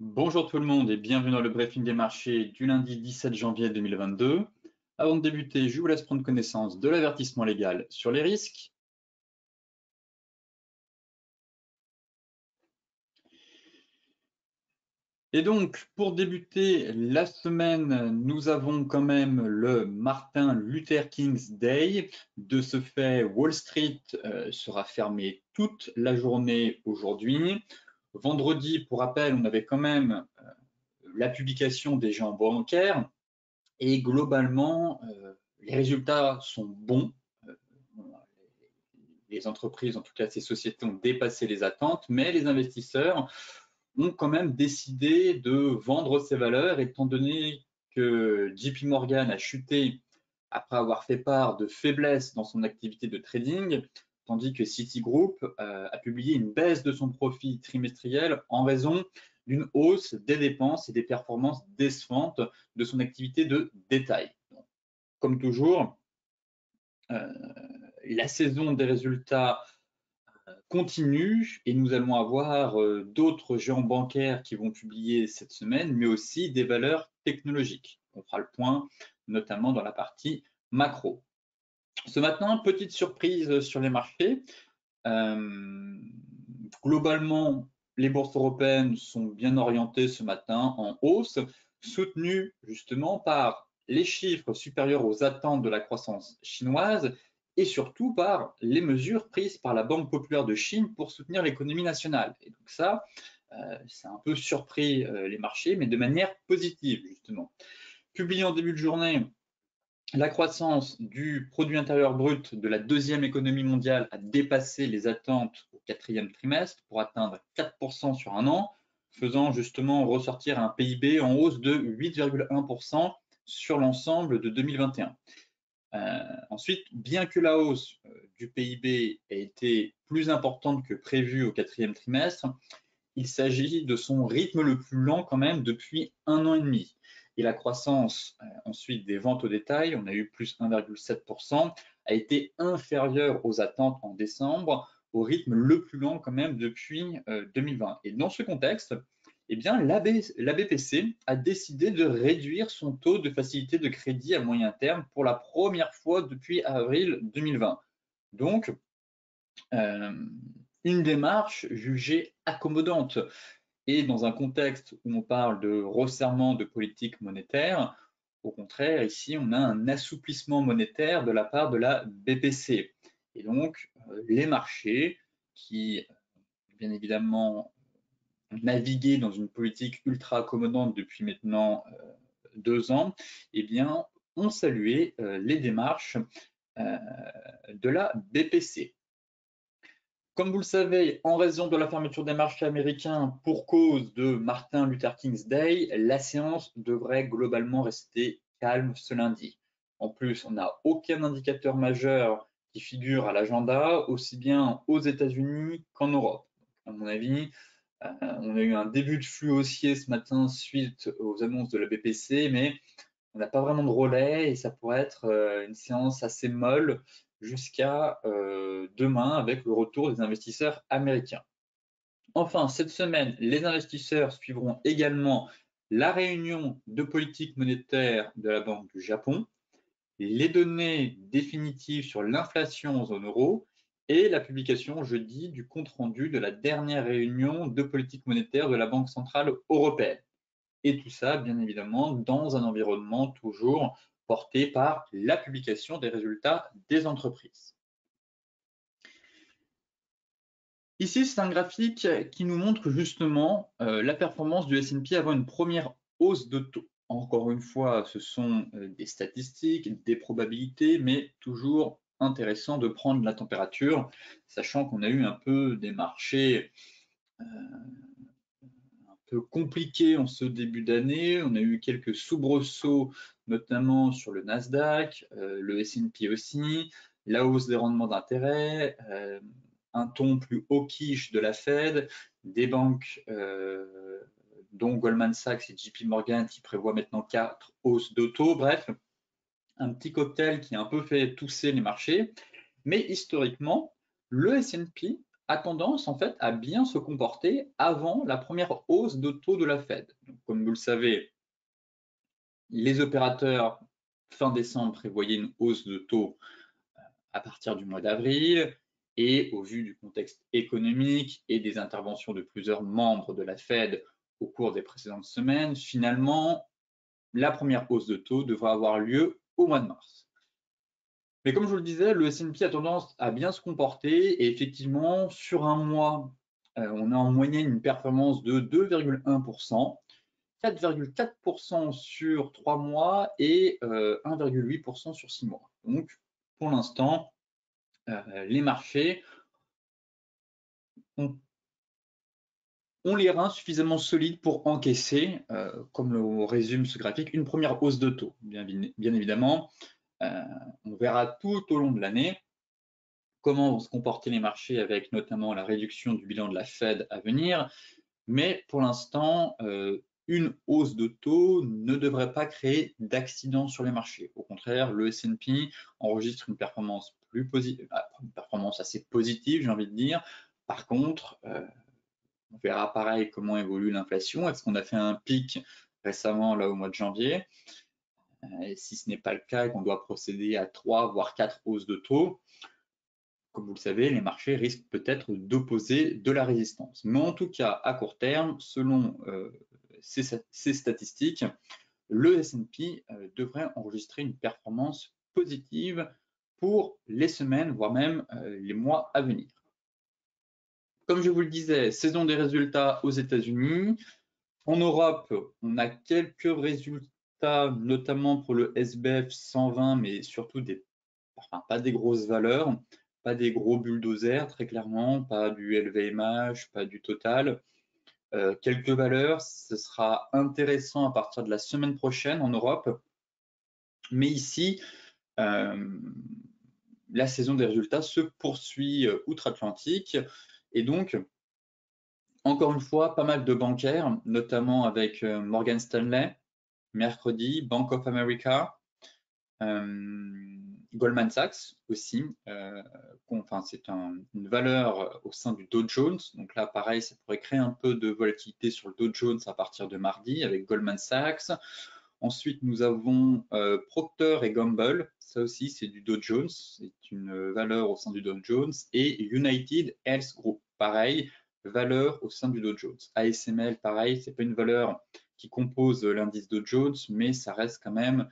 Bonjour tout le monde et bienvenue dans le briefing des marchés du lundi 17 janvier 2022. Avant de débuter, je vous laisse prendre connaissance de l'avertissement légal sur les risques. Et donc, pour débuter la semaine, nous avons quand même le Martin Luther King's Day. De ce fait, Wall Street sera fermée toute la journée aujourd'hui. Vendredi, pour rappel, on avait quand même la publication des géants bancaires. Et globalement, les résultats sont bons. Les entreprises, en tout cas ces sociétés, ont dépassé les attentes, mais les investisseurs ont quand même décidé de vendre ces valeurs, étant donné que JP Morgan a chuté après avoir fait part de faiblesses dans son activité de trading, tandis que Citigroup a publié une baisse de son profit trimestriel en raison d'une hausse des dépenses et des performances décevantes de son activité de détail. Donc, comme toujours, la saison des résultats continue et nous allons avoir d'autres géants bancaires qui vont publier cette semaine, mais aussi des valeurs technologiques. On fera le point notamment dans la partie macro. Ce matin, petite surprise sur les marchés. Globalement, les bourses européennes sont bien orientées ce matin en hausse, soutenues justement par les chiffres supérieurs aux attentes de la croissance chinoise et surtout par les mesures prises par la Banque populaire de Chine pour soutenir l'économie nationale. Et donc ça, ça a un peu surpris les marchés, mais de manière positive justement. Publié en début de journée, la croissance du produit intérieur brut de la deuxième économie mondiale a dépassé les attentes au quatrième trimestre pour atteindre 4% sur un an, faisant justement ressortir un PIB en hausse de 8,1% sur l'ensemble de 2021. Ensuite, bien que la hausse du PIB ait été plus importante que prévu au quatrième trimestre, il s'agit de son rythme le plus lent quand même depuis un an et demi. Et la croissance ensuite des ventes au détail, on a eu plus 1,7%, a été inférieure aux attentes en décembre, au rythme le plus lent quand même depuis 2020. Et dans ce contexte, eh bien, la BPC a décidé de réduire son taux de facilité de crédit à moyen terme pour la première fois depuis avril 2020. Donc, une démarche jugée accommodante. Et dans un contexte où on parle de resserrement de politique monétaire, au contraire, ici, on a un assouplissement monétaire de la part de la BPC. Et donc, les marchés qui, bien évidemment, naviguaient dans une politique ultra accommodante depuis maintenant 2 ans, eh bien, ont salué les démarches de la BPC. Comme vous le savez, en raison de la fermeture des marchés américains pour cause de Martin Luther King's Day, la séance devrait globalement rester calme ce lundi. En plus, on n'a aucun indicateur majeur qui figure à l'agenda, aussi bien aux États-Unis qu'en Europe. À mon avis, on a eu un début de flux haussier ce matin suite aux annonces de la BPC, mais on n'a pas vraiment de relais et ça pourrait être une séance assez molle jusqu'à demain avec le retour des investisseurs américains. Enfin, cette semaine, les investisseurs suivront également la réunion de politique monétaire de la Banque du Japon, les données définitives sur l'inflation en zone euro et la publication jeudi du compte-rendu de la dernière réunion de politique monétaire de la Banque centrale européenne. Et tout ça, bien évidemment, dans un environnement toujours porté par la publication des résultats des entreprises. Ici, c'est un graphique qui nous montre justement la performance du S&P avant une première hausse de taux. Encore une fois, ce sont des statistiques, des probabilités, mais toujours intéressant de prendre la température, sachant qu'on a eu un peu des marchés peu compliqué en ce début d'année. On a eu quelques soubresauts, notamment sur le Nasdaq, le S&P aussi, la hausse des rendements d'intérêt, un ton plus hawkish de la Fed, des banques dont Goldman Sachs et JP Morgan qui prévoient maintenant 4 hausses de taux. Bref, un petit cocktail qui a un peu fait tousser les marchés. Mais historiquement, le S&P a tendance en fait à bien se comporter avant la première hausse de taux de la Fed. Donc, comme vous le savez, les opérateurs fin décembre prévoyaient une hausse de taux à partir du mois d'avril, et au vu du contexte économique et des interventions de plusieurs membres de la Fed au cours des précédentes semaines, finalement, la première hausse de taux devrait avoir lieu au mois de mars. Mais comme je vous le disais, le S&P a tendance à bien se comporter, et effectivement, sur un mois, on a en moyenne une performance de 2,1%, 4,4% sur 3 mois et 1,8% sur 6 mois. Donc, pour l'instant, les marchés ont les reins suffisamment solides pour encaisser, comme le résume ce graphique, une première hausse de taux. Bien évidemment, on verra tout au long de l'année comment vont se comporter les marchés avec notamment la réduction du bilan de la Fed à venir. Mais pour l'instant, une hausse de taux ne devrait pas créer d'accident sur les marchés. Au contraire, le S&P enregistre une performance une performance assez positive, j'ai envie de dire. Par contre, on verra pareil comment évolue l'inflation. Est-ce qu'on a fait un pic récemment là au mois de janvier? Et si ce n'est pas le cas et qu'on doit procéder à 3 voire 4 hausses de taux, comme vous le savez, les marchés risquent peut-être d'opposer de la résistance. Mais en tout cas, à court terme, selon ces statistiques, le S&P devrait enregistrer une performance positive pour les semaines, voire même les mois à venir. Comme je vous le disais, saison des résultats aux États-Unis. En Europe, on a quelques résultats, notamment pour le SBF 120, mais surtout pas des grosses valeurs, pas des gros bulldozers, très clairement, pas du LVMH, pas du Total. Quelques valeurs, ce sera intéressant à partir de la semaine prochaine en Europe. Mais ici, la saison des résultats se poursuit outre-Atlantique, et donc, encore une fois, pas mal de bancaires, notamment avec Morgan Stanley, mercredi, Bank of America, Goldman Sachs aussi. C'est une valeur au sein du Dow Jones. Donc là, pareil, ça pourrait créer un peu de volatilité sur le Dow Jones à partir de mardi avec Goldman Sachs. Ensuite, nous avons Procter & Gamble. Ça aussi, c'est du Dow Jones. C'est une valeur au sein du Dow Jones. Et United Health Group, pareil, valeur au sein du Dow Jones. ASML, pareil, c'est pas une valeur qui compose l'indice Dow Jones, mais ça reste quand même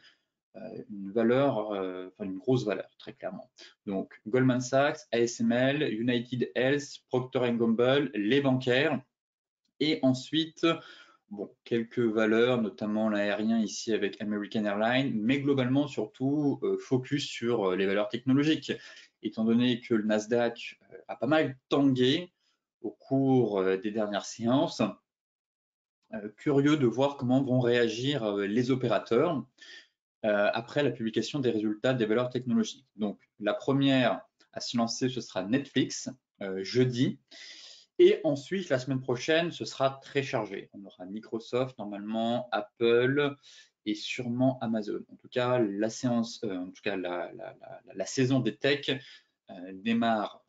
une valeur, une grosse valeur, très clairement. Donc, Goldman Sachs, ASML, United Health, Procter & Gamble, les bancaires. Et ensuite, bon, quelques valeurs, notamment l'aérien ici avec American Airlines, mais globalement surtout focus sur les valeurs technologiques, étant donné que le Nasdaq a pas mal tangué au cours des dernières séances. Curieux de voir comment vont réagir les opérateurs après la publication des résultats des valeurs technologiques. Donc, la première à se lancer, ce sera Netflix, jeudi. Et ensuite, la semaine prochaine, ce sera très chargé. On aura Microsoft, normalement, Apple et sûrement Amazon. En tout cas, la saison des techs démarre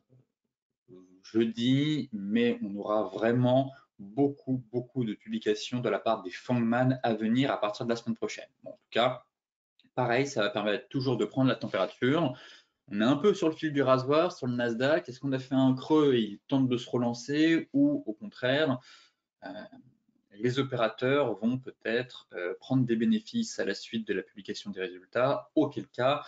jeudi, mais on aura vraiment beaucoup de publications de la part des fondman à venir à partir de la semaine prochaine. Bon, en tout cas, pareil, ça va permettre toujours de prendre la température. On est un peu sur le fil du rasoir sur le Nasdaq. Est-ce qu'on a fait un creux et il tente de se relancer, ou au contraire, les opérateurs vont peut-être prendre des bénéfices à la suite de la publication des résultats, auquel cas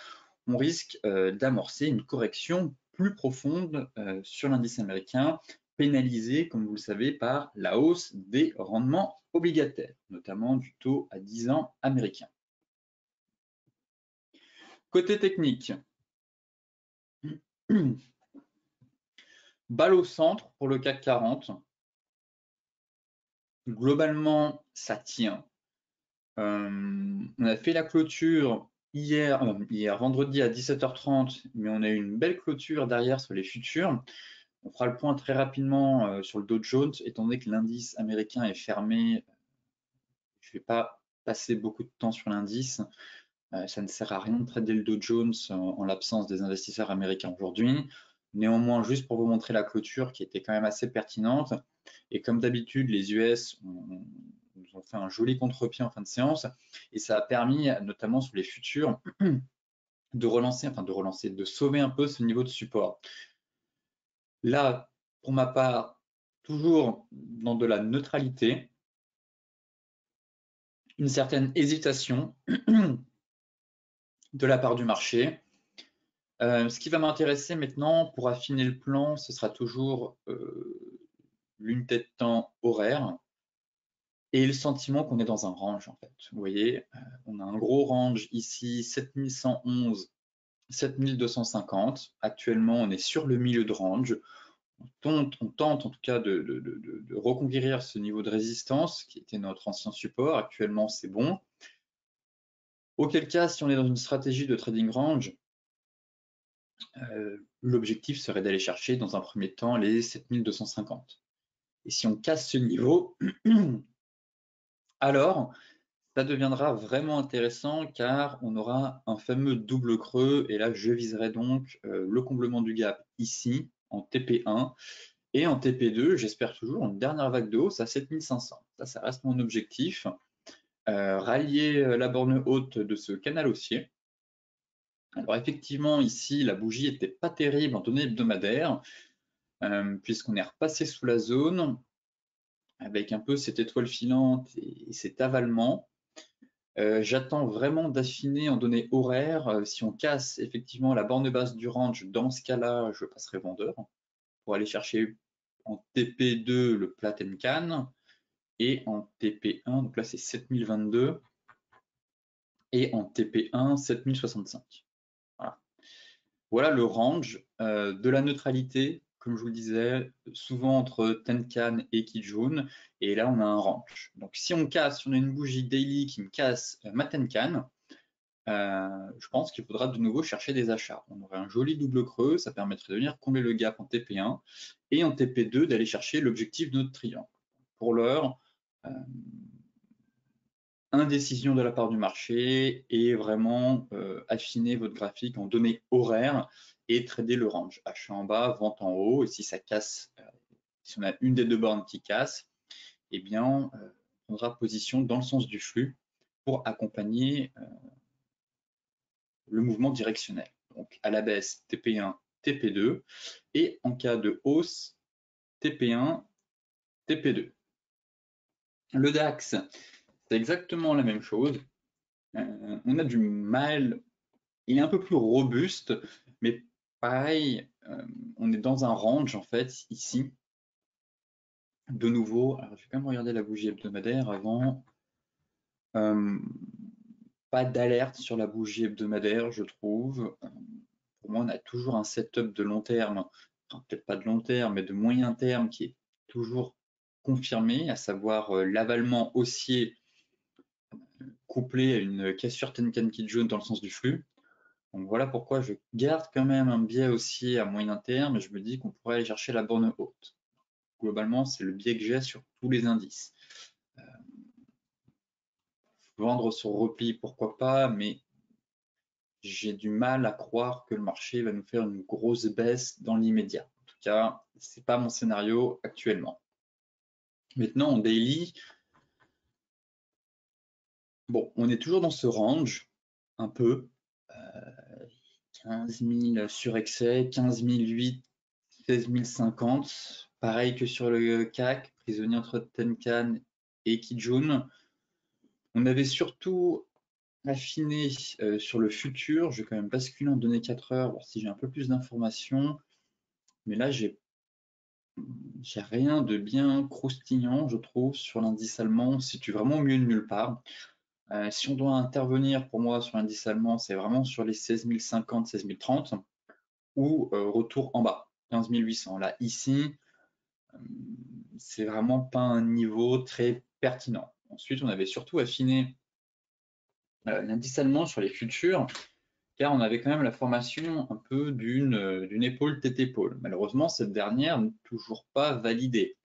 on risque d'amorcer une correction plus profonde sur l'indice américain, pénalisé, comme vous le savez, par la hausse des rendements obligataires, notamment du taux à 10 ans américain. Côté technique, balle au centre pour le CAC 40. Globalement, ça tient. On a fait la clôture hier vendredi à 17h30, mais on a eu une belle clôture derrière sur les futurs. On fera le point très rapidement sur le Dow Jones, étant donné que l'indice américain est fermé. Je ne vais pas passer beaucoup de temps sur l'indice. Ça ne sert à rien de trader le Dow Jones en l'absence des investisseurs américains aujourd'hui. Néanmoins, juste pour vous montrer la clôture qui était quand même assez pertinente, et comme d'habitude, les US nous ont fait un joli contre-pied en fin de séance, et ça a permis, notamment sur les futurs, de relancer, de sauver un peu ce niveau de support. Là, pour ma part, toujours dans de la neutralité, une certaine hésitation de la part du marché. Ce qui va m'intéresser maintenant pour affiner le plan, ce sera toujours l'unité de temps horaire et le sentiment qu'on est dans un range en fait. Vous voyez, on a un gros range ici, 7111, 7250. Actuellement, on est sur le milieu de range. On tente en tout cas de reconquérir ce niveau de résistance qui était notre ancien support. Actuellement, c'est bon. Auquel cas, si on est dans une stratégie de trading range, l'objectif serait d'aller chercher dans un premier temps les 7250. Et si on casse ce niveau, alors ça deviendra vraiment intéressant car on aura un fameux double creux et là je viserai donc le comblement du gap ici en TP1 et en TP2, j'espère toujours une dernière vague de hausse à 7500. Ça reste mon objectif. Rallier la borne haute de ce canal haussier. Alors effectivement, ici, la bougie n'était pas terrible en données hebdomadaires, puisqu'on est repassé sous la zone, avec un peu cette étoile filante et cet avalement. J'attends vraiment d'affiner en données horaires. Si on casse effectivement la borne basse du range, dans ce cas-là, je passerai vendeur pour aller chercher en TP2 le plat Tenkan et en TP1, donc là c'est 7022 et en TP1 7065. Voilà. Voilà le range de la neutralité, comme je vous le disais, souvent entre Tenkan et Kijun, et là on a un range. Donc si on casse, si on a une bougie daily qui me casse ma Tenkan, je pense qu'il faudra de nouveau chercher des achats. On aurait un joli double creux, ça permettrait de venir combler le gap en TP1 et en TP2 d'aller chercher l'objectif de notre triangle. Pour l'heure, indécision de la part du marché et vraiment affiner votre graphique en données horaires et trader le range. Achat en bas, vente en haut, et si ça casse, si on a une des deux bornes qui casse, eh bien, on prendra position dans le sens du flux pour accompagner le mouvement directionnel. Donc à la baisse, TP1, TP2, et en cas de hausse, TP1, TP2. Le DAX, c'est exactement la même chose. On a du mal, il est un peu plus robuste, mais pareil, on est dans un range en fait ici. De nouveau, alors je vais quand même regarder la bougie hebdomadaire avant. Pas d'alerte sur la bougie hebdomadaire, je trouve. Pour moi, on a toujours un setup de long terme, enfin, peut-être pas de long terme, mais de moyen terme qui est toujours confirmé, à savoir l'avalement haussier couplé à une cassure Tenkan-Kijun dans le sens du flux. Donc voilà pourquoi je garde quand même un biais haussier à moyen terme et je me dis qu'on pourrait aller chercher la borne haute. Globalement, c'est le biais que j'ai sur tous les indices. Vendre sur repli, pourquoi pas, mais j'ai du mal à croire que le marché va nous faire une grosse baisse dans l'immédiat. En tout cas, ce n'est pas mon scénario actuellement. Maintenant, en daily, bon, on est toujours dans ce range, un peu. 15 000 sur excès, 15 008, 16 050. Pareil que sur le CAC, prisonnier entre Tenkan et Kijun. On avait surtout affiné sur le futur. Je vais quand même basculer en données 4 heures, voir si j'ai un peu plus d'informations. Mais là, j'ai rien de bien croustillant, je trouve, sur l'indice allemand. On se situe vraiment au milieu de nulle part. Si on doit intervenir pour moi sur l'indice allemand, c'est vraiment sur les 16 050, 16 030 ou retour en bas, 15 800. Là, ici, c'est vraiment pas un niveau très pertinent. Ensuite, on avait surtout affiné l'indice allemand sur les futurs, car on avait quand même la formation un peu d'une épaule tête-épaule. Malheureusement, cette dernière n'est toujours pas validée.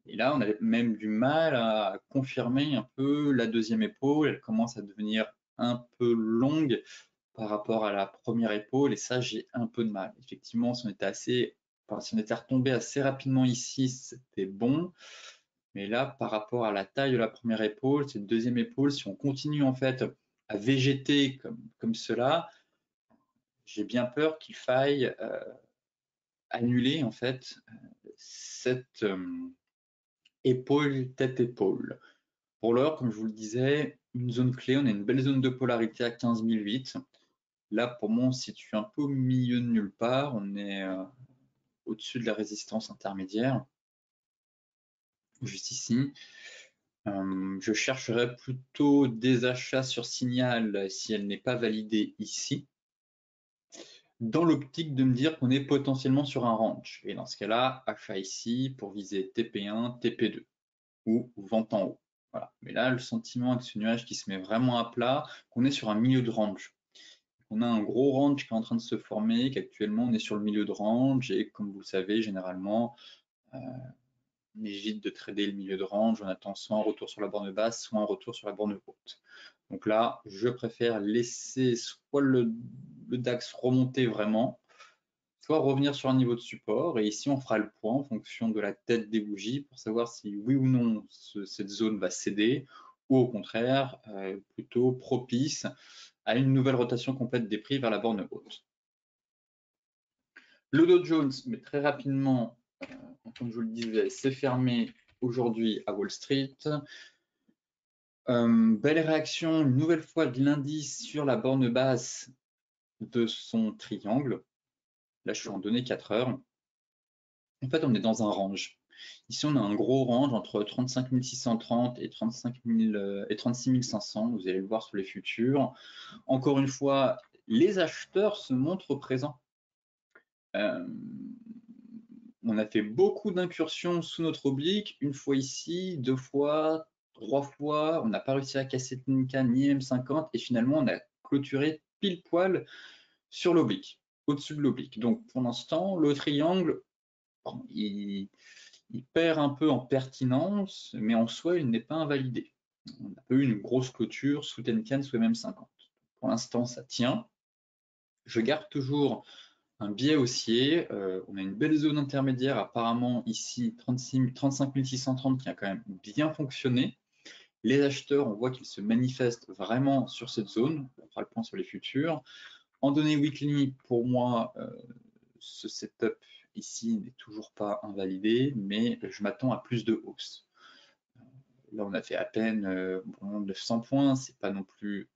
Et là, on a même du mal à confirmer un peu la deuxième épaule. Elle commence à devenir un peu longue par rapport à la première épaule, et ça, j'ai un peu de mal. Effectivement, si on était retombé assez rapidement ici, c'était bon. Mais là, par rapport à la taille de la première épaule, cette deuxième épaule, si on continue en fait à végéter comme cela, j'ai bien peur qu'il faille annuler en fait cette épaule tête-épaule. Pour l'heure, comme je vous le disais, une zone clé, on a une belle zone de polarité à 15 008. Là, pour moi, on se situe un peu au milieu de nulle part. On est au-dessus de la résistance intermédiaire, juste ici. Je chercherais plutôt des achats sur signal si elle n'est pas validée ici, dans l'optique de me dire qu'on est potentiellement sur un range. Et dans ce cas-là, achat ici pour viser TP1, TP2 ou vente en haut. Voilà. Mais là, le sentiment avec ce nuage qui se met vraiment à plat, qu'on est sur un milieu de range. On a un gros range qui est en train de se former, qu'actuellement on est sur le milieu de range, et comme vous le savez, généralement, on évite de trader le milieu de range, on attend soit un retour sur la borne basse, soit un retour sur la borne haute. Donc là, je préfère laisser soit le DAX remonter vraiment, soit revenir sur un niveau de support, et ici on fera le point en fonction de la tête des bougies pour savoir si oui ou non cette zone va céder, ou au contraire, plutôt propice à une nouvelle rotation complète des prix vers la borne haute. Le Dow Jones, mais très rapidement, comme je vous le disais, s'est fermé aujourd'hui à Wall Street. Belle réaction une nouvelle fois de l'indice sur la borne basse de son triangle. Là, je suis en données 4 heures. En fait, on est dans un range. Ici, on a un gros range entre 35 630 et 36 500. Vous allez le voir sur les futurs. Encore une fois, les acheteurs se montrent présents. On a fait beaucoup d'incursions sous notre oblique, une fois ici, 2 fois, 3 fois, on n'a pas réussi à casser Tenkan ni M50, et finalement on a clôturé pile poil sur l'oblique, au-dessus de l'oblique. Donc pour l'instant, le triangle, bon, il perd un peu en pertinence, mais en soi, il n'est pas invalidé. On a pas eu une grosse clôture sous Tenkan, sous MM50. Pour l'instant, ça tient. Je garde toujours un biais haussier. On a une belle zone intermédiaire, apparemment ici 35 630 qui a quand même bien fonctionné. Les acheteurs, on voit qu'ils se manifestent vraiment sur cette zone. On fera le point sur les futurs. En données weekly, pour moi, ce setup ici n'est toujours pas invalidé, mais je m'attends à plus de hausse. Là, on a fait à peine 900 points, c'est pas non plus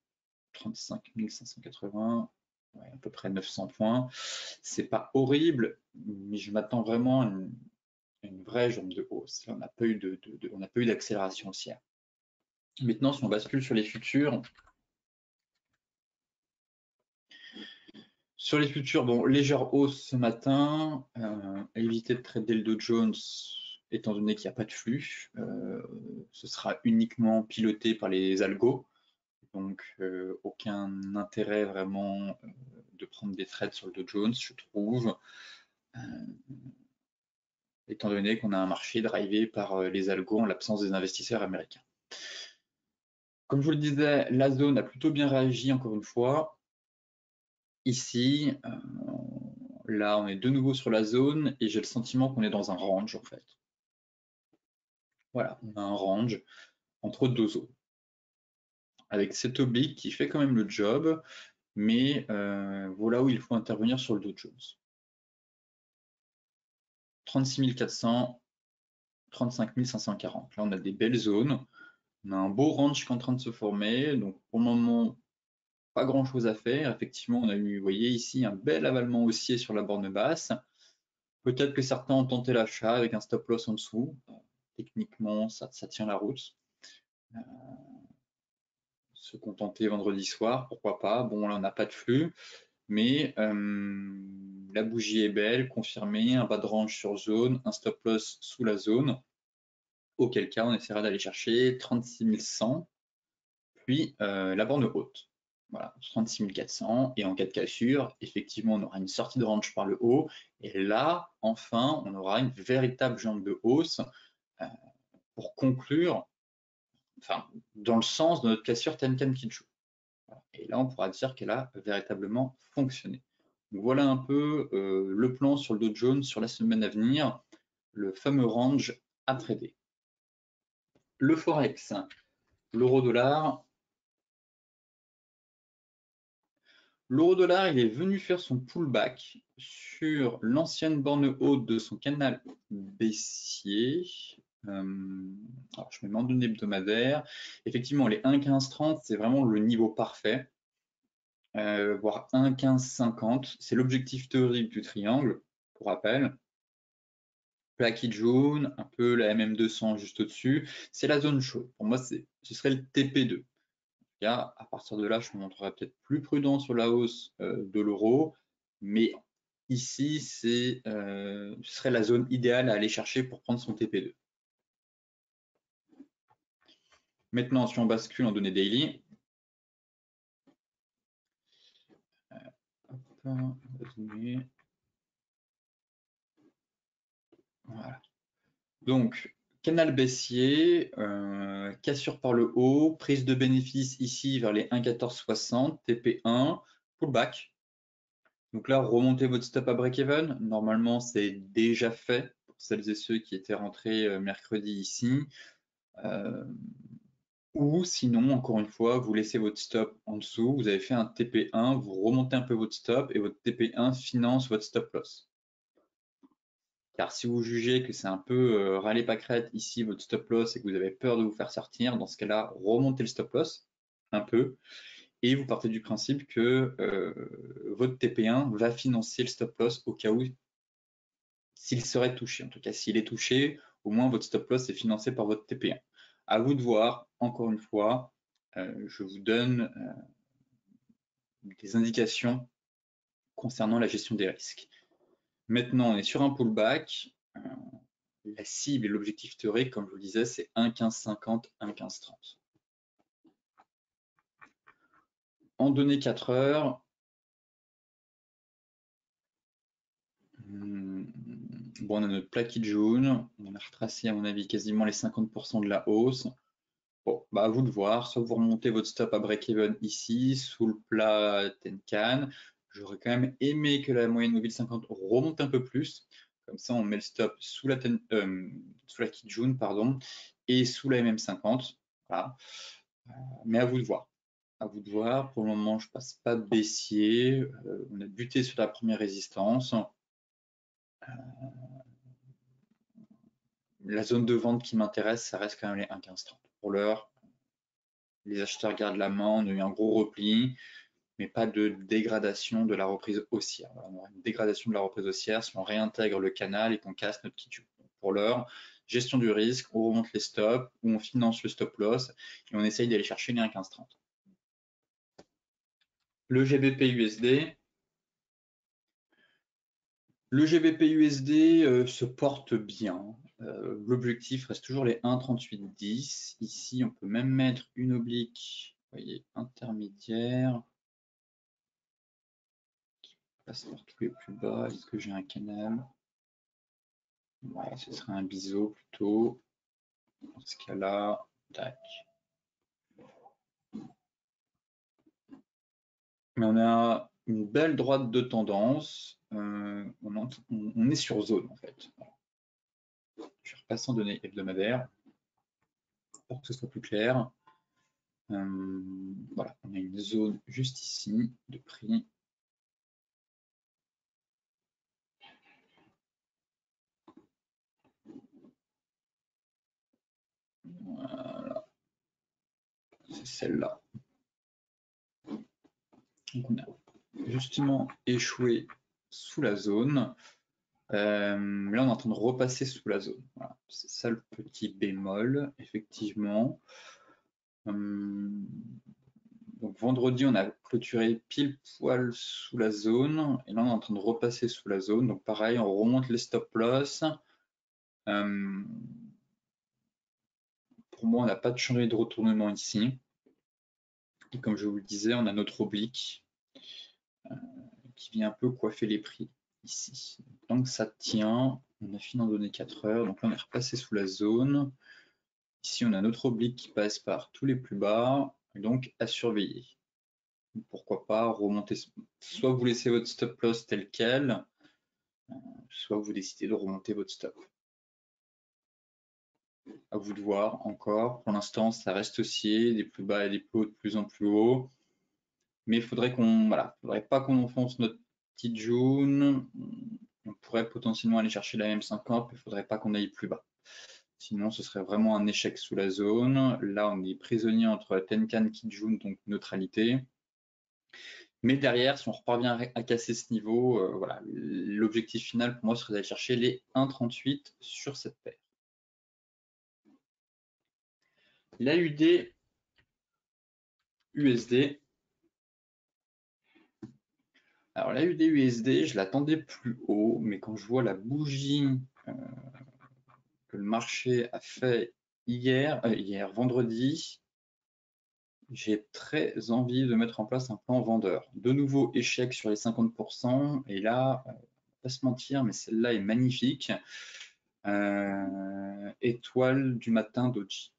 35 580. Ouais, à peu près 900 points. C'est pas horrible, mais je m'attends vraiment à une vraie jambe de hausse. Là, on n'a pas eu d'accélération haussière. Maintenant, si on bascule sur les futurs, bon, légère hausse ce matin. Éviter de trader le Dow Jones, étant donné qu'il n'y a pas de flux. Ce sera uniquement piloté par les algos. Donc, aucun intérêt vraiment de prendre des trades sur le Dow Jones, je trouve, étant donné qu'on a un marché drivé par les algos en l'absence des investisseurs américains. Comme je vous le disais, la zone a plutôt bien réagi encore une fois. Ici, là, on est de nouveau sur la zone et j'ai le sentiment qu'on est dans un range en fait. Voilà, on a un range entre deux zones. Avec cet oblique qui fait quand même le job, mais voilà où il faut intervenir sur le Dow Jones. 36 400, 35 540. Là, on a des belles zones. On a un beau range qui est en train de se former. Donc, pour le moment, pas grand chose à faire. Effectivement, on a eu, vous voyez ici, un bel avalement haussier sur la borne basse. Peut-être que certains ont tenté l'achat avec un stop loss en dessous. Techniquement, ça tient la route. Se contenter vendredi soir, pourquoi pas. Bon, là, on n'a pas de flux. Mais la bougie est belle, confirmée, un bas de range sur zone, un stop loss sous la zone, auquel cas on essaiera d'aller chercher 36 100, puis la borne haute. Voilà, 36 400, et en cas de cassure, effectivement, on aura une sortie de range par le haut, et là, enfin, on aura une véritable jambe de hausse pour conclure, enfin, dans le sens de notre cassure Tenkan Kijou. Et là, on pourra dire qu'elle a véritablement fonctionné. Donc, voilà un peu le plan sur le Dow Jones sur la semaine à venir, le fameux range à trader. Le Forex, l'euro-dollar. L'euro-dollar, il est venu faire son pullback sur l'ancienne borne haute de son canal baissier. Alors, je mets en données hebdomadaires. Effectivement, les 1,1530, c'est vraiment le niveau parfait, voire 1,1550. C'est l'objectif théorique du triangle, pour rappel. Plaquette jaune, un peu la MM200 juste au-dessus. C'est la zone chaude. Pour moi, ce serait le TP2. À partir de là, je me montrerai peut-être plus prudent sur la hausse de l'euro, mais ici, ce serait la zone idéale à aller chercher pour prendre son TP2. Maintenant, si on bascule en données daily, voilà. Donc, canal baissier, cassure par le haut, prise de bénéfice ici vers les 1,1460, TP1, pullback. Donc là, remontez votre stop à break-even. Normalement, c'est déjà fait pour celles et ceux qui étaient rentrés mercredi ici. Ou sinon, encore une fois, vous laissez votre stop en dessous, vous avez fait un TP1, vous remontez un peu votre stop et votre TP1 finance votre stop loss. Car si vous jugez que c'est un peu râler pâquerette ici votre stop loss et que vous avez peur de vous faire sortir, dans ce cas-là, remontez le stop loss un peu et vous partez du principe que votre TP1 va financer le stop loss au cas où s'il serait touché. En tout cas, s'il est touché, au moins votre stop loss est financé par votre TP1. À vous de voir, encore une fois, je vous donne des indications concernant la gestion des risques. Maintenant, on est sur un pullback. La cible et l'objectif théorique, comme je vous le disais, c'est 1,1550, 1,1530. En données 4 heures, bon, on a notre plaquette jaune, on a retracé à mon avis quasiment les 50% de la hausse. Bon, bah à vous de voir, soit vous remontez votre stop à break-even ici, sous le plat Tenkan. J'aurais quand même aimé que la moyenne mobile 50 remonte un peu plus. Comme ça, on met le stop sous la Kijun, pardon, et sous la MM50. Voilà. Mais à vous de voir. À vous de voir. Pour le moment, je passe pas baissier. On a buté sur la première résistance. La zone de vente qui m'intéresse, ça reste quand même les 1,1530. Pour l'heure, les acheteurs gardent la main. On a eu un gros repli, mais pas de dégradation de la reprise haussière. Voilà, on aura une dégradation de la reprise haussière si on réintègre le canal et qu'on casse notre Kijun. Pour l'heure, gestion du risque, on remonte les stops, ou on finance le stop loss et on essaye d'aller chercher les 1,1530. Le GBP USD. Le GBP USD se porte bien. L'objectif reste toujours les 1,3810. Ici, on peut même mettre une oblique, vous voyez, intermédiaire, qui passe par tous les plus bas. Est-ce que j'ai un canal? Ouais, ce serait un biseau plutôt. Dans ce cas-là, tac. Mais on a une belle droite de tendance. On est sur zone en fait. Je vais repasser en données hebdomadaires pour que ce soit plus clair. Voilà, on a une zone juste ici de prix. Voilà, c'est celle-là. Donc on a justement échoué sous la zone. Là, on est en train de repasser sous la zone. Voilà. C'est ça le petit bémol, effectivement. Donc vendredi, on a clôturé pile poil sous la zone. Et là, on est en train de repasser sous la zone. Donc pareil, on remonte les stop loss. Pour moi, on n'a pas de changement de retournement ici. Et comme je vous le disais, on a notre oblique qui vient un peu coiffer les prix ici. Donc ça tient. On a fini en données 4 heures. Donc là, on est repassé sous la zone. Ici, on a notre oblique qui passe par tous les plus bas. Donc à surveiller. pourquoi pas remonter, soit vous laissez votre stop loss tel quel, soit vous décidez de remonter votre stop. À vous de voir encore. Pour l'instant, ça reste haussier, des plus bas et des plus hauts de plus en plus haut. Mais il faudrait faudrait pas qu'on enfonce notre petite jaune. On pourrait potentiellement aller chercher la M50, mais il faudrait pas qu'on aille plus bas. Sinon, ce serait vraiment un échec sous la zone. Là, on est prisonnier entre Tenkan, Kijun, donc neutralité. Mais derrière, si on reparvient à casser ce niveau, voilà, l'objectif final pour moi serait d'aller chercher les 1,38 sur cette paire. L'AUD USD. Alors l'AUD USD, je l'attendais plus haut, mais quand je vois la bougie que le marché a fait hier vendredi, j'ai très envie de mettre en place un plan vendeur. De nouveau, échec sur les 50%. Et là, on va pas se mentir, mais celle-là est magnifique. Étoile du matin Doji.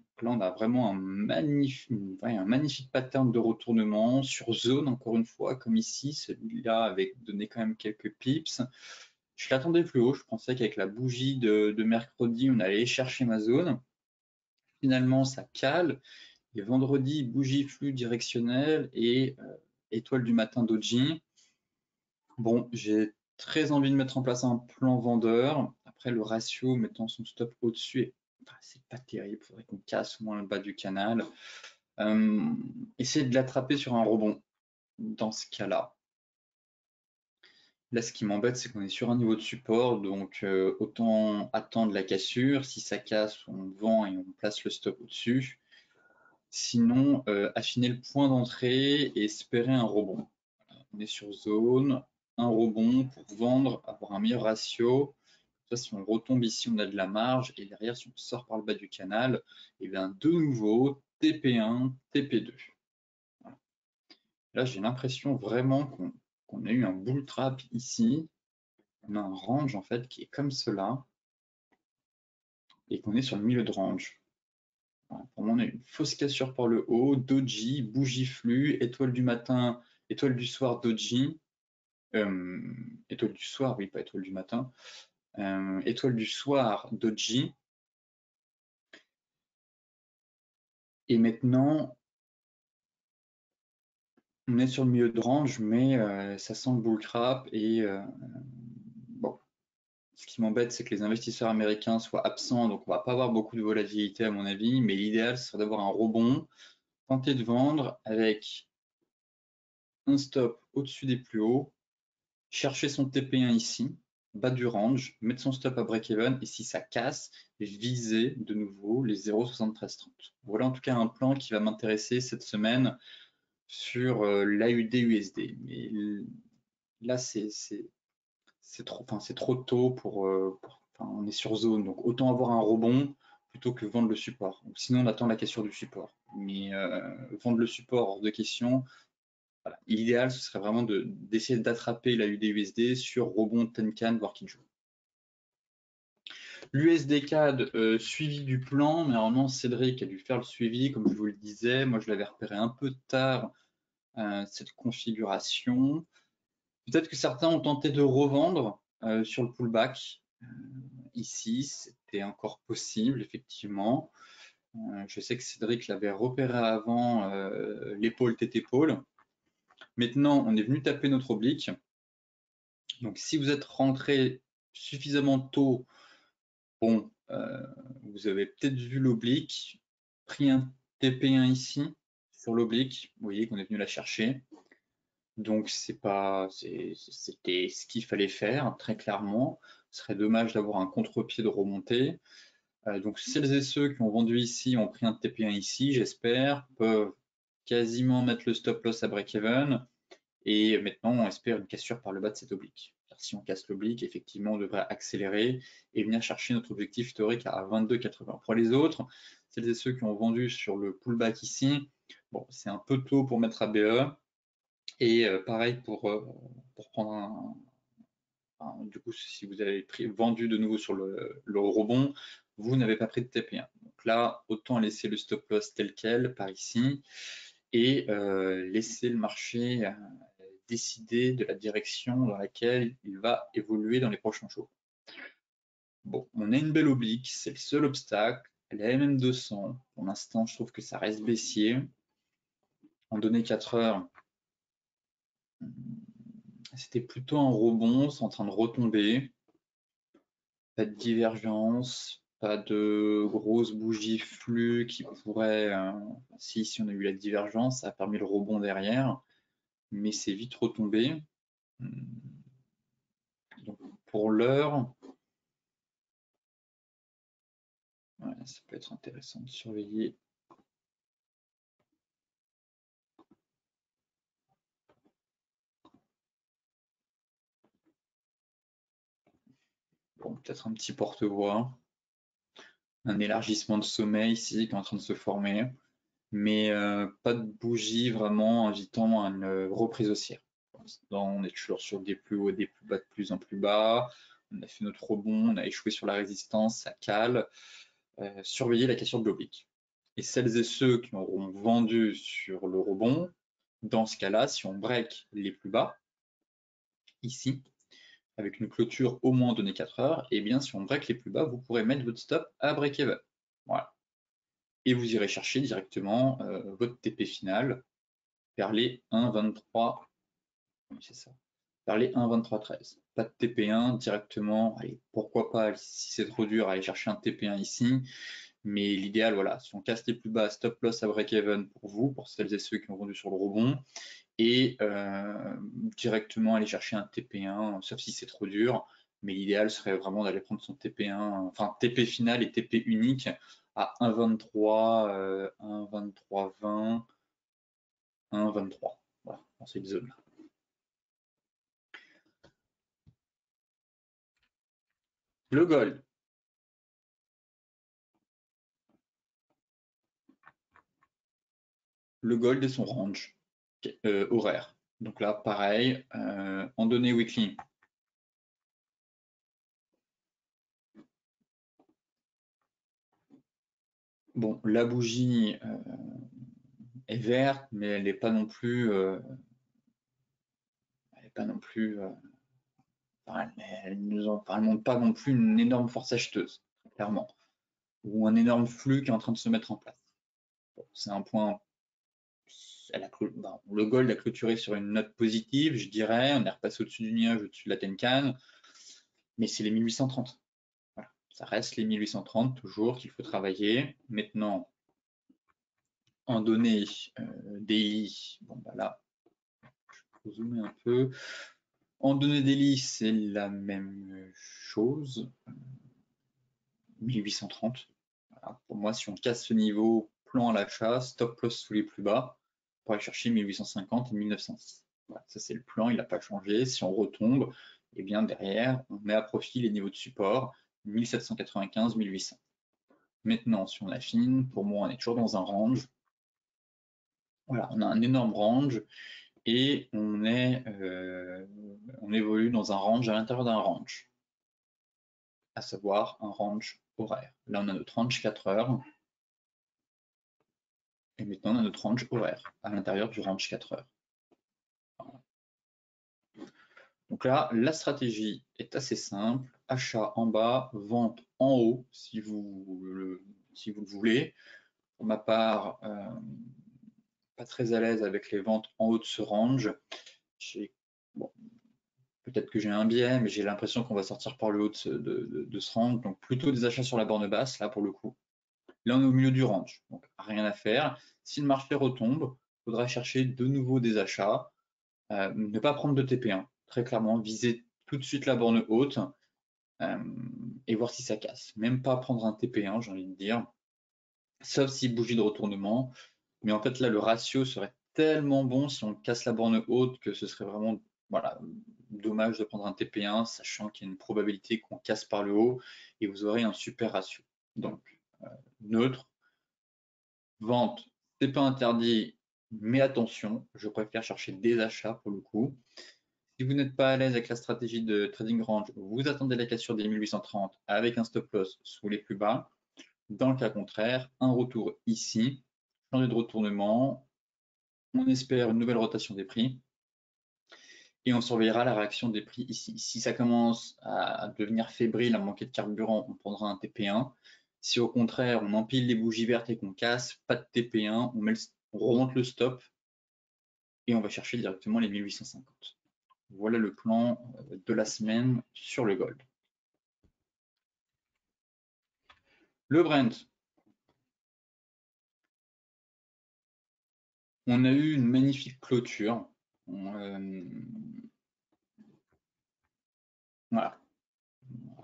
Donc là, on a vraiment un magnifique pattern de retournement sur zone, encore une fois, comme ici. Celui-là avait donné quand même quelques pips. Je l'attendais plus haut. Je pensais qu'avec la bougie de mercredi, on allait chercher ma zone. Finalement, ça cale. Et vendredi, bougie flux directionnel et étoile du matin Doji. Bon, j'ai très envie de mettre en place un plan vendeur. Après, le ratio mettant son stop au-dessus, c'est pas terrible. Il faudrait qu'on casse au moins le bas du canal. Essayer de l'attraper sur un rebond dans ce cas-là. Là, ce qui m'embête, c'est qu'on est sur un niveau de support, donc autant attendre la cassure. Si ça casse, on vend et on place le stop au-dessus. Sinon, affiner le point d'entrée et espérer un rebond. On est sur zone, un rebond pour vendre, avoir un meilleur ratio. Ça, si on retombe ici, on a de la marge. Et derrière, si on sort par le bas du canal, et bien de nouveau, TP1, TP2. Voilà. Là, j'ai l'impression vraiment qu'on a eu un bull trap ici. On a un range en fait qui est comme cela. Et qu'on est sur le milieu de range. Voilà. Pour moi, on a une fausse cassure par le haut, doji, bougie flux, étoile du matin, étoile du soir, doji. Étoile du soir, oui, pas étoile du matin. Étoile du soir, doji. Et maintenant, on est sur le milieu de range, mais ça sent le bull crap. Et bon, ce qui m'embête, c'est que les investisseurs américains soient absents, donc on va pas avoir beaucoup de volatilité à mon avis. Mais l'idéal, ce serait d'avoir un rebond, tenter de vendre avec un stop au-dessus des plus hauts, chercher son TP1 ici, bas du range, mettre son stop à break-even, et si ça casse, viser de nouveau les 0,7330. Voilà en tout cas un plan qui va m'intéresser cette semaine sur l'AUD USD. Mais là, c'est trop tôt on est sur zone, donc autant avoir un rebond plutôt que vendre le support. Donc, sinon, on attend la cassure du support. Mais vendre le support hors de question. Voilà. L'idéal, ce serait vraiment d'essayer d'attraper la UD-USD sur rebond Tenkan, voire Kijun. L'USD CAD suivi du plan, mais normalement Cédric a dû faire le suivi, comme je vous le disais. Moi, je l'avais repéré un peu tard, cette configuration. Peut-être que certains ont tenté de revendre sur le pullback. Ici, c'était encore possible, effectivement. Je sais que Cédric l'avait repéré avant l'épaule tête épaule. Maintenant, on est venu taper notre oblique. Donc, si vous êtes rentré suffisamment tôt, bon, vous avez peut-être vu l'oblique, pris un TP1 ici sur l'oblique. Vous voyez qu'on est venu la chercher. Donc, c'était ce qu'il fallait faire, très clairement. Ce serait dommage d'avoir un contre-pied de remontée. Donc, celles et ceux qui ont vendu ici ont pris un TP1 ici, j'espère, peuvent quasiment mettre le stop loss à break-even. Et maintenant, on espère une cassure par le bas de cet oblique. Car si on casse l'oblique, effectivement, on devrait accélérer et venir chercher notre objectif historique à 22,80. Pour les autres, celles et ceux qui ont vendu sur le pullback ici, bon, c'est un peu tôt pour mettre ABE. Et pareil pour prendre du coup, si vous avez vendu de nouveau sur le rebond, vous n'avez pas pris de TP1. Donc là, autant laisser le stop loss tel quel par ici et laisser le marché décider de la direction dans laquelle il va évoluer dans les prochains jours. Bon, on a une belle oblique, c'est le seul obstacle, elle est MM200. Pour l'instant, je trouve que ça reste baissier. En données 4 heures, c'était plutôt un rebond, c'est en train de retomber. Pas de divergence, pas de grosses bougies flux qui pourraient, si on a eu la divergence, ça a permis le rebond derrière, mais c'est vite retombé. Donc pour l'heure, ouais, ça peut être intéressant de surveiller. Bon, peut-être un petit porte-voix, un élargissement de sommet ici qui est en train de se former, mais pas de bougie vraiment invitant à une reprise haussière. Pour l'instant, on est toujours sur des plus hauts et des plus bas de plus en plus bas. On a fait notre rebond, on a échoué sur la résistance, ça cale. Surveillez la question de l'oblique. Et celles et ceux qui auront vendu sur le rebond, dans ce cas-là, si on break les plus bas, ici, avec une clôture au moins donnée 4 heures, et bien si on break les plus bas, vous pourrez mettre votre stop à break-even. Voilà. Et vous irez chercher directement votre TP final vers les 1,23. C'est ça. Vers les 1,2313. Pas de TP1 directement. Allez, pourquoi pas, si c'est trop dur, aller chercher un TP1 ici. Mais l'idéal, voilà, si on casse les plus bas, stop loss à break-even pour vous, pour celles et ceux qui ont vendu sur le rebond, et directement aller chercher un TP1, sauf si c'est trop dur. Mais l'idéal serait vraiment d'aller prendre son TP1, enfin TP final et TP unique à 1,23, 1,23,20, 1,23. Voilà, dans cette zone-là. Le gold. Le gold et son range horaire. Donc là, pareil, en données weekly. Bon, la bougie est verte, mais elle n'est pas non plus, elle ne montre pas non plus une énorme force acheteuse, clairement, ou un énorme flux qui est en train de se mettre en place. Bon, c'est un point. Le gold a clôturé sur une note positive, je dirais. On est repassé au-dessus du nuage, au-dessus de la Tenkan, mais c'est les 1830. Voilà. Ça reste les 1830 toujours qu'il faut travailler. Maintenant, en données daily, bon bah là, je vais zoomer un peu. En données daily, c'est la même chose. 1830. Voilà. Pour moi, si on casse ce niveau, plan à l'achat, stop loss sous les plus bas, pour aller chercher 1850 et 1906. Voilà, ça c'est le plan, il n'a pas changé. Si on retombe, eh bien derrière, on met à profit les niveaux de support 1795, 1800. Maintenant, si on affine, pour moi, on est toujours dans un range. Voilà, on a un énorme range et on évolue dans un range à l'intérieur d'un range, à savoir un range horaire. Là, on a notre range 4 heures. Et maintenant, on a notre range horaire à l'intérieur du range 4 heures. Voilà. Donc là, la stratégie est assez simple. Achat en bas, vente en haut, si vous le voulez. Pour ma part, pas très à l'aise avec les ventes en haut de ce range. Bon, peut-être que j'ai un biais, mais j'ai l'impression qu'on va sortir par le haut de ce range. Donc plutôt des achats sur la borne basse, là pour le coup. Là, on est au milieu du range, donc rien à faire. Si le marché retombe, il faudra chercher de nouveau des achats. Ne pas prendre de TP1, très clairement, viser tout de suite la borne haute et voir si ça casse. Même pas prendre un TP1, j'ai envie de dire, sauf si bougie de retournement. Mais en fait, là, le ratio serait tellement bon si on casse la borne haute que ce serait vraiment voilà, dommage de prendre un TP1, sachant qu'il y a une probabilité qu'on casse par le haut et vous aurez un super ratio. Donc, neutre, vente, c'est pas interdit, mais attention, je préfère chercher des achats pour le coup. Si vous n'êtes pas à l'aise avec la stratégie de trading range, vous attendez la cassure des 1830 avec un stop loss sous les plus bas. Dans le cas contraire, un retour ici, changer de retournement, On espère une nouvelle rotation des prix et on surveillera la réaction des prix ici. Si ça commence à devenir fébrile, à manquer de carburant, on prendra un TP1. Si au contraire on empile les bougies vertes et qu'on casse, pas de TP1, on remonte le stop et on va chercher directement les 1850. Voilà le plan de la semaine sur le gold. Le Brent. On a eu une magnifique clôture. Voilà.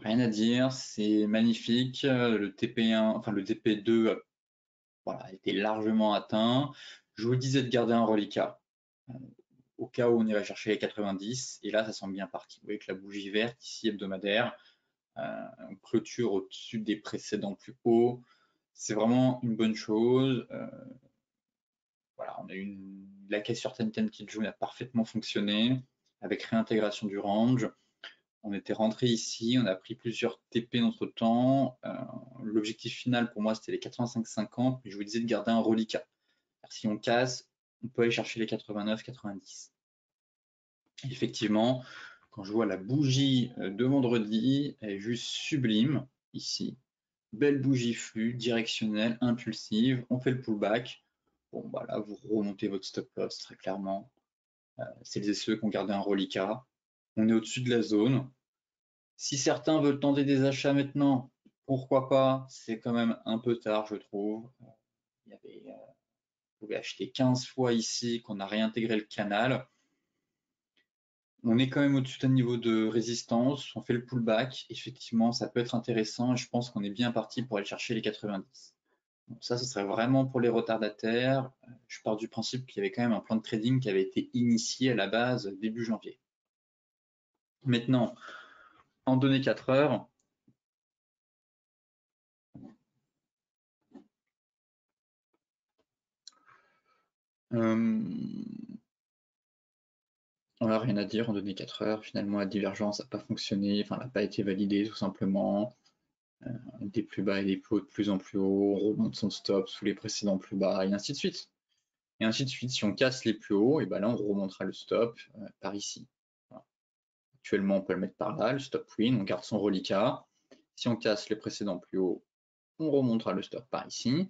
Rien à dire, c'est magnifique. Le TP1, enfin le TP2 voilà, était largement atteint. Je vous disais de garder un reliquat au cas où on irait chercher les 90. Et là, ça semble bien parti. Vous voyez que la bougie verte ici hebdomadaire, clôture au-dessus des précédents plus hauts. C'est vraiment une bonne chose. Voilà, on a eu la caisse sur Tencent Kijun a parfaitement fonctionné avec réintégration du range. On était rentré ici, on a pris plusieurs TP entre temps. L'objectif final pour moi c'était les 85-50, mais je vous disais de garder un reliquat. Si on casse, on peut aller chercher les 89-90. Effectivement, quand je vois la bougie de vendredi, elle est juste sublime ici. Belle bougie flux, directionnelle, impulsive. On fait le pullback. Bon, bah là, vous remontez votre stop loss très clairement. Celles et ceux qui ont gardé un reliquat. On est au-dessus de la zone. Si certains veulent tenter des achats maintenant, pourquoi pas? C'est quand même un peu tard, je trouve. Vous pouvez acheter 15 fois ici, qu'on a réintégré le canal. On est quand même au-dessus d'un niveau de résistance. On fait le pullback. Effectivement, ça peut être intéressant. Et je pense qu'on est bien parti pour aller chercher les 90. Donc ça, ce serait vraiment pour les retardataires. Je pars du principe qu'il y avait quand même un plan de trading qui avait été initié à la base début janvier. Maintenant, en données 4 heures, on n'a rien à dire en données 4 heures. Finalement, la divergence n'a pas fonctionné, enfin, n'a pas été validée tout simplement. Des plus bas et des plus hauts de plus en plus haut, on remonte son stop sous les précédents plus bas, et ainsi de suite. Et ainsi de suite, si on casse les plus hauts, et ben là on remontera le stop par ici. Voilà. Actuellement, on peut le mettre par là, le stop win, on garde son reliquat. Si on casse les précédents plus hauts, on remontera le stop par ici.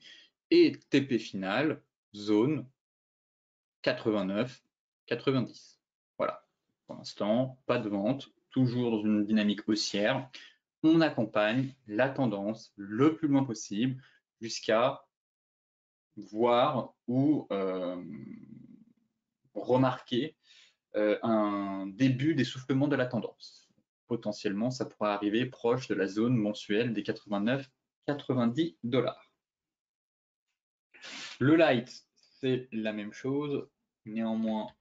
Et TP final, zone 89, 90. Voilà. Pour l'instant, pas de vente, toujours dans une dynamique haussière. On accompagne la tendance le plus loin possible jusqu'à voir ou remarquer un début d'essoufflement de la tendance. Potentiellement, ça pourrait arriver proche de la zone mensuelle des 89-90 $. Le light, c'est la même chose. Néanmoins,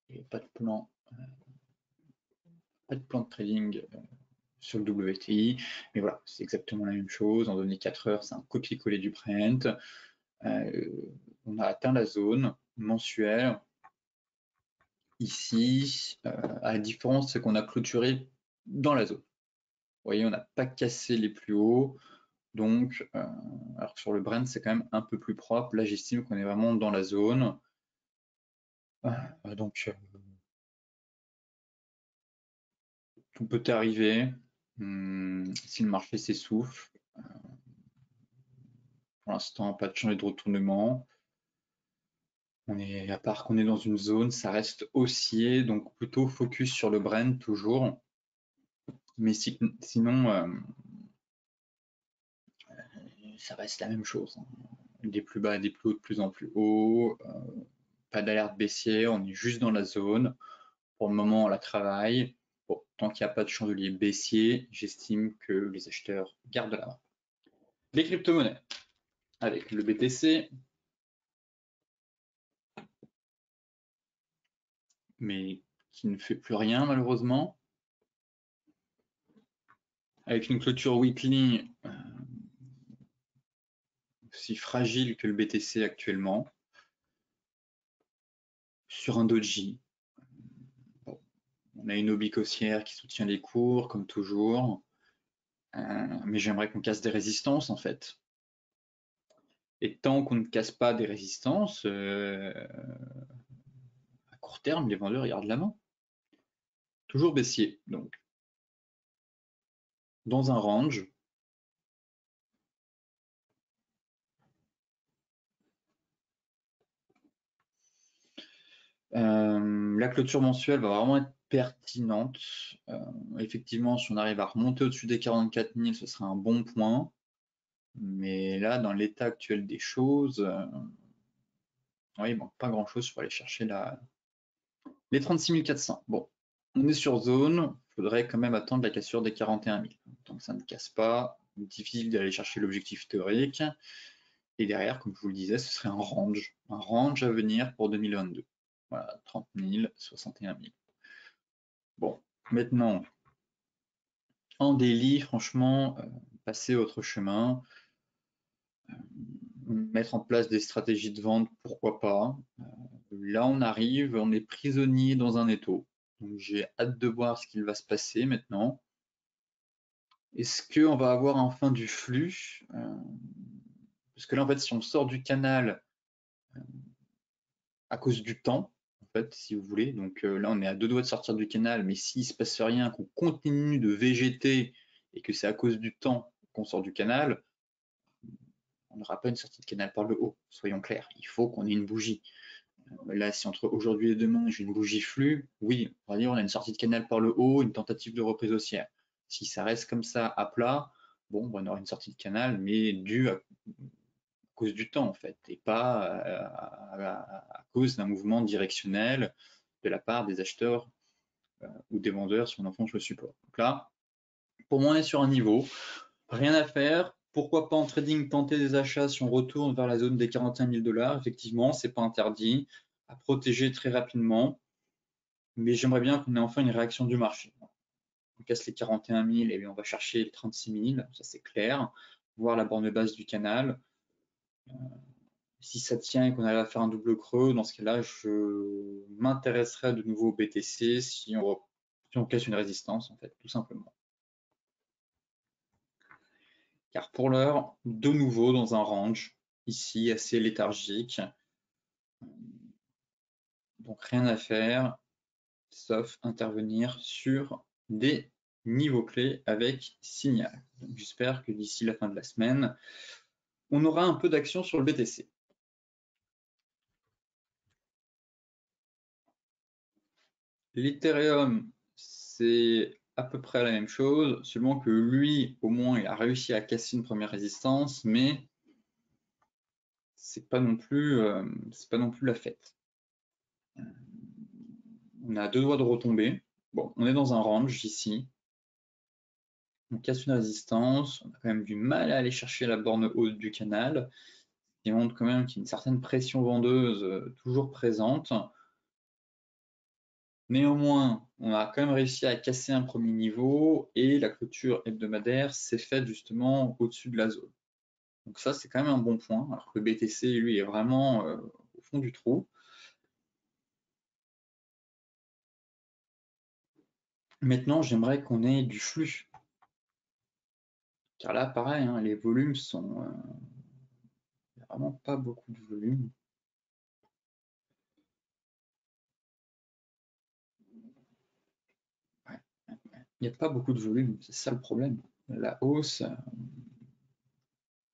il n'y a pas de plan de trading sur le WTI. Mais voilà, c'est exactement la même chose. En données 4 heures, c'est un copier-coller du Brent. On a atteint la zone mensuelle. Ici, à la différence, c'est qu'on a clôturé dans la zone. Vous voyez, on n'a pas cassé les plus hauts. Donc, alors que sur le Brent, c'est quand même un peu plus propre. Là, j'estime qu'on est vraiment dans la zone. Donc, tout peut arriver. Si le marché s'essouffle, pour l'instant, pas de changement de retournement. À part qu'on est dans une zone, ça reste haussier, donc plutôt focus sur le Brent toujours. Mais sinon, ça reste la même chose. Des plus bas, des plus hauts, de plus en plus haut. Pas d'alerte baissière, on est juste dans la zone. Pour le moment, on la travaille. Bon, tant qu'il n'y a pas de chandelier baissier, j'estime que les acheteurs gardent la main. Les crypto-monnaies, avec le BTC, mais qui ne fait plus rien malheureusement. Avec une clôture weekly aussi fragile que le BTC actuellement. Sur un doji, bon, on a une oblique haussière qui soutient les cours, comme toujours. Mais j'aimerais qu'on casse des résistances en fait. Et tant qu'on ne casse pas des résistances, à court terme, les vendeurs gardent la main. Toujours baissier, donc. Dans un range. La clôture mensuelle va vraiment être pertinente. Effectivement, si on arrive à remonter au-dessus des 44 000, ce serait un bon point. Mais là, dans l'état actuel des choses, oui, il manque pas grand-chose pour aller chercher les 36 400. Bon, on est sur zone, il faudrait quand même attendre la cassure des 41 000. Tant que ça ne casse pas, difficile d'aller chercher l'objectif théorique. Et derrière, comme je vous le disais, ce serait un range à venir pour 2022. Voilà, 30 000, 61 000. Bon, maintenant, en daily, franchement, passer autre chemin, mettre en place des stratégies de vente, pourquoi pas. Là, on arrive, on est prisonnier dans un étau. Donc, j'ai hâte de voir ce qu'il va se passer maintenant. Est-ce qu'on va avoir enfin du flux? Parce que là, en fait, si on sort du canal à cause du temps, en fait, si vous voulez, donc là, on est à 2 doigts de sortir du canal, mais s'il ne se passe rien, qu'on continue de végéter et que c'est à cause du temps qu'on sort du canal, on n'aura pas une sortie de canal par le haut, soyons clairs. Il faut qu'on ait une bougie. Là, si entre aujourd'hui et demain, j'ai une bougie flux, oui, on va dire on a une sortie de canal par le haut, une tentative de reprise haussière. Si ça reste comme ça à plat, bon, on aura une sortie de canal, mais due à cause du temps, en fait, et pas à cause d'un mouvement directionnel de la part des acheteurs ou des vendeurs si on enfonce le support. Donc là, pour moi, on est sur un niveau, rien à faire. Pourquoi pas en trading tenter des achats si on retourne vers la zone des 41 000 $? Effectivement, c'est pas interdit, à protéger très rapidement, mais j'aimerais bien qu'on ait enfin une réaction du marché. On casse les 41 000 et on va chercher les 36 000, ça c'est clair, voir la borne basse du canal. Si ça tient et qu'on arrive à faire un double creux, dans ce cas-là, je m'intéresserai de nouveau au BTC si on casse une résistance, en fait, tout simplement. Car pour l'heure, de nouveau dans un range, ici assez léthargique. Donc rien à faire, sauf intervenir sur des niveaux clés avec signal. J'espère que d'ici la fin de la semaine, on aura un peu d'action sur le BTC. L'Ethereum, c'est à peu près la même chose, seulement que lui, au moins, il a réussi à casser une première résistance, mais c'est pas non plus la fête. On a 2 doigts de retomber. Bon, on est dans un range ici. On casse une résistance, on a quand même du mal à aller chercher la borne haute du canal, qui montre quand même qu'il y a une certaine pression vendeuse toujours présente. Néanmoins, on a quand même réussi à casser un premier niveau et la clôture hebdomadaire s'est faite justement au-dessus de la zone. Donc ça, c'est quand même un bon point, alors que le BTC, lui, est vraiment au fond du trou. Maintenant, j'aimerais qu'on ait du flux. Car là, pareil, hein, les volumes sont... il n'y a vraiment pas beaucoup de volume. Ouais. Il n'y a pas beaucoup de volume, c'est ça le problème. La hausse,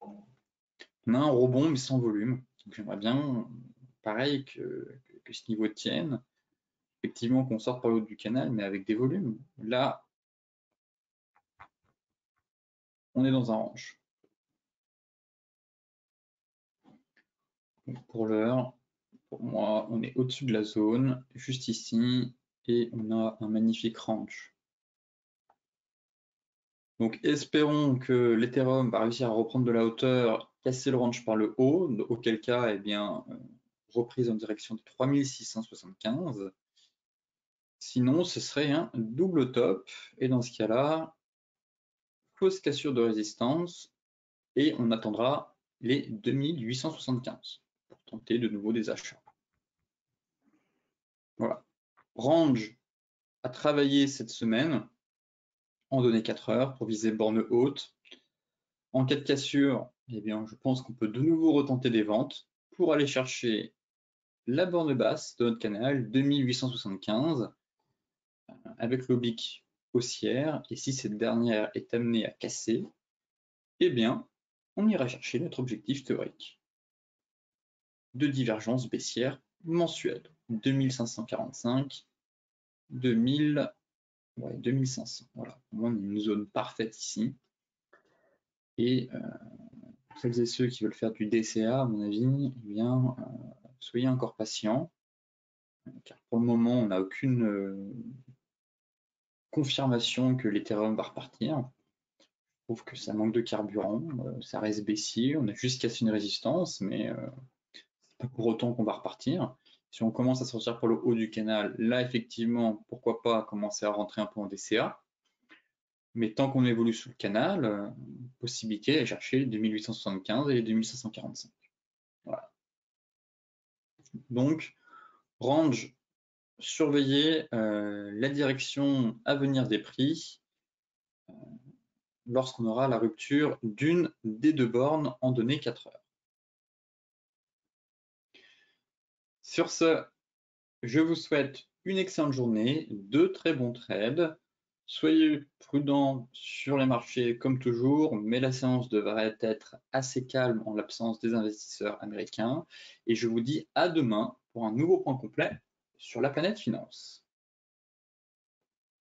on a un rebond mais sans volume. J'aimerais bien, pareil, que ce niveau tienne. Effectivement, qu'on sorte par le haut du canal, mais avec des volumes. Là, on est dans un range. Donc pour l'heure, pour moi, on est au-dessus de la zone, juste ici, et on a un magnifique range. Donc espérons que l'Ethereum va réussir à reprendre de la hauteur, casser le range par le haut, auquel cas, eh bien, reprise en direction de 3675. Sinon, ce serait un double top, et dans ce cas-là, fausse cassure de résistance, et on attendra les 2875 pour tenter de nouveau des achats. Voilà. Range à travailler cette semaine en données 4 heures pour viser borne haute. En cas de cassure, eh bien, je pense qu'on peut de nouveau retenter des ventes pour aller chercher la borne basse de notre canal 2875 avec l'oblique haussière. Et si cette dernière est amenée à casser, eh bien, on ira chercher notre objectif théorique de divergence baissière mensuelle 2545, 2500. Voilà, on a une zone parfaite ici. Et celles et ceux qui veulent faire du DCA, à mon avis, eh bien, soyez encore patients, car pour le moment, on n'a aucune confirmation que l'Ethereum va repartir. Je trouve que ça manque de carburant, ça reste baissier, on a juste cassé une résistance, mais c'est pas pour autant qu'on va repartir. Si on commence à sortir pour le haut du canal, là, effectivement, pourquoi pas commencer à rentrer un peu en DCA. Mais tant qu'on évolue sous le canal, possibilité d'aller chercher les 2875 et les 2545. Voilà. Donc, range, surveiller la direction à venir des prix lorsqu'on aura la rupture d'une des deux bornes en données 4 heures. Sur ce, je vous souhaite une excellente journée, de très bons trades. Soyez prudents sur les marchés comme toujours, mais la séance devrait être assez calme en l'absence des investisseurs américains. Et je vous dis à demain pour un nouveau point complet sur la planète finance.